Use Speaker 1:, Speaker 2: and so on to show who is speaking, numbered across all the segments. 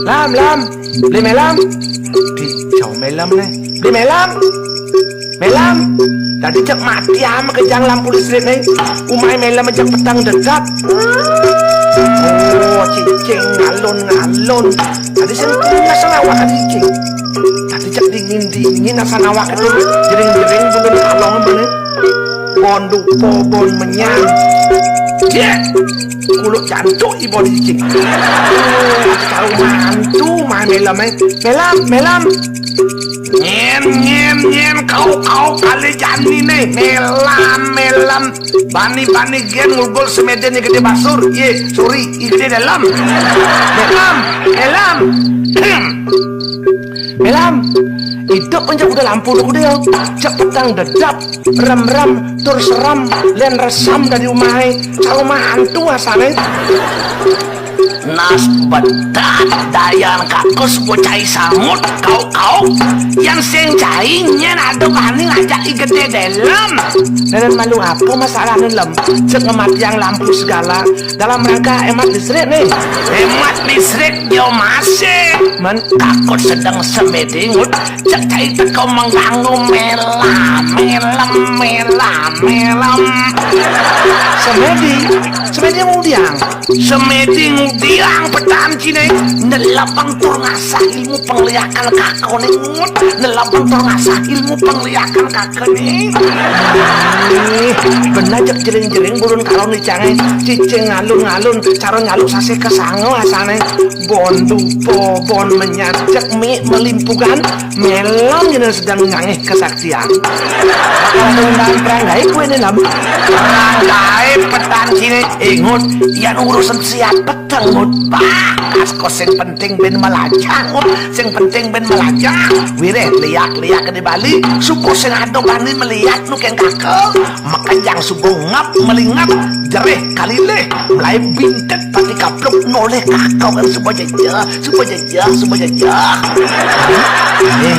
Speaker 1: Lam, beli melam. Di jauh melam nih. Beli melam. Tadi cek mati ama kejang lampu listrik nih. Umai melam ajak petang dekat. Oh, cicing ngalun. Tadi sentuhnya selawak kan cicing. Tadi cek dingin asal awak itu jering belum kalong bener. Bon dupo bon menyang. Kulut jantung ibu cicing. Tahu mantu main melam. Nyen kau kali jani nih melam bani gen ngulgul semeden gede basur sorry gede dalam melam hidup aja udah lampu udah cepetang dedap rem tur seram len resam dari umai rumah hantu asalnya nas betat dayan kakus bocai samut kau yang sing cainya ada bani ngajak gede dalam dan malu apa masalah lem cek yang lampu segala dalam rangka hemat listrik nih hemat listrik yo masih men takut sedang semedingut cek cai tekau mengganggu melam semedi mudiang petan cine nelabang tur ngasah ilmu pengliakan kakak nengut nelabang tur ngasah ilmu pengliakan kakak nih benajak jering burun kalau nih canggih cicing ngalun cara ngaluk sase kesango asane bon menyajak mie melimpukan melam yang sedang ngangih kesaktian kalau undang peranggai kue nelam peranggai petan cine ingut yang urusan siap petang pas kok sing penting ben melajang wireh liak di Bali suku sing ado bani melihat nu keng kakek makajang suku ngap melingap jereh kalileh mulai bintet pati kapluk noleh kakau kan supaya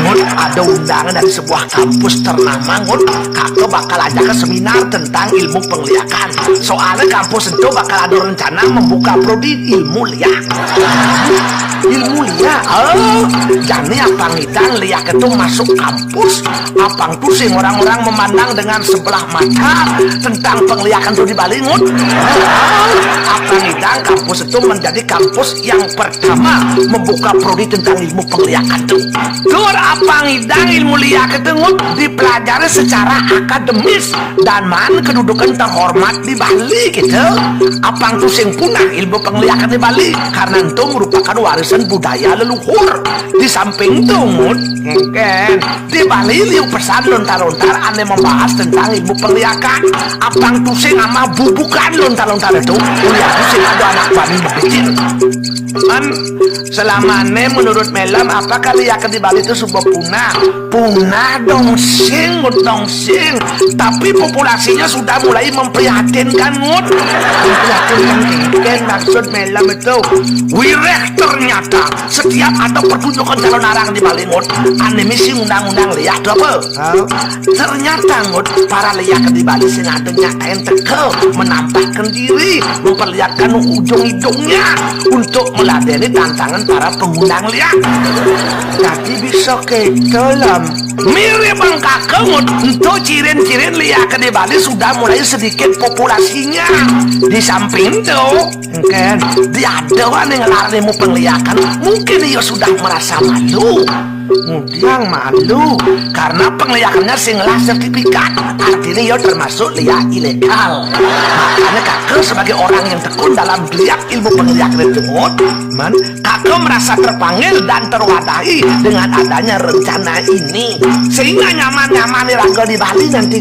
Speaker 1: ngut ada undangan dari sebuah kampus ternama ngut kakek bakal ajak ke seminar tentang ilmu pengliakan soalnya kampus itu bakal ada rencana membuka prodi ilmu liak jani apang idang liak itu masuk kampus apang pusing orang-orang memandang dengan sebelah mata tentang pengliakan itu di Bali ngut apang idang kampus itu menjadi kampus yang pertama membuka prodi tentang ilmu pengliakan itu tur apang idang ilmu liak itu ngut dipelajari secara akademis dan kedudukan terhormat di Bali gitu apang pusing punah ilmu pengliakan di Bali karena itu merupakan warisan budaya leluhur di samping itu di Bali liu pesan lontar-lontar aneh membahas tentang ilmu pengliakan apang pusing sama bubukan lontar-lontar itu kuliah pusing ada anak bani berpikir selama ini menurut melam apakah liak di Bali itu sebuah punah dong sing tapi populasinya sudah mulai memprihatinkan maksud melam itu wireh ternyata setiap ada pertunjukan calon arang di Bali aneh misi undang-undang liak apa ternyata para liak di Bali sing ada nyatain tekel menampakkan diri memperlihatkan ujung hidungnya untuk meladeni tantangan para pengundang liak jadi bisa ke dalam mirip bang kakek untuk cirin-cirin liak di Bali sudah mulai sedikit populasinya di samping itu mungkin dia ada yang ngelarnimu pengliakan mungkin dia sudah merasa malu karena pengliakannya singlah sertifikat artinya dia termasuk liak ilegal makanya kakek sebagai orang yang tekun dalam liak ilmu pengliakan itu kakek merasa terpanggil dan terwadahi dengan adanya rencana ini sehingga nyaman raga di Bali nanti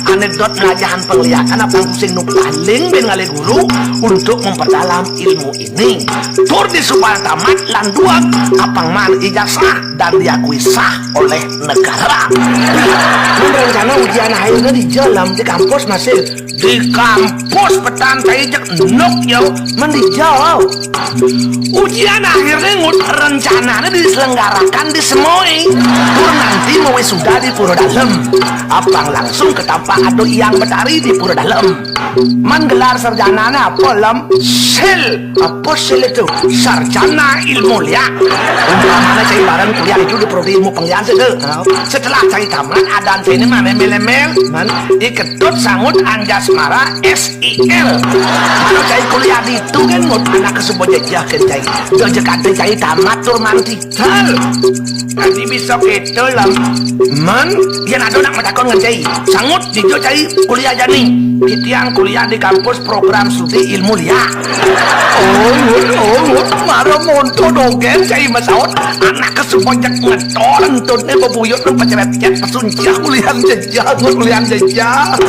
Speaker 1: anekdot ngajahan pengliakan apa pusing nu paling ben ngale guru untuk memperdalam ilmu ini tur di subang tamat landuak apang man ijazah dan diakui sah oleh negara. Rencana ujian akhirnya di jalan di kampus masih di kampus petan saya nuk yo mendijau. Ujian akhirnya rencananya diselenggarakan di Semoi. Tur nanti mau sudah di Puro Dalem. Abang langsung ke tampak ado yang betari di Puro Dalem. Menggelar sarjananya apa lem? Sil. Apa sil itu? Sarjana ilmu mulia. Umpamanya saya bareng kuliah itu di prodi ilmu penglian itu. Setelah saya tamat ada ini mana mel-mel iketut sangut anjasmara SIL. Kalau saya kuliah di itu kan mau anak kesebuah jejak kan saya. Jejak ada saya tamat tur mantital. Nanti besok itu lah. Dia ada nak matakon ngejai. Sangut di itu saya kuliah jani. Itu yang kuliah di kampus program studi ilmu liya. Marah monto dogen saya masaot anak kesempojak ngetor entutnya bebuyut peceret-cet pesunciah kuliah jejak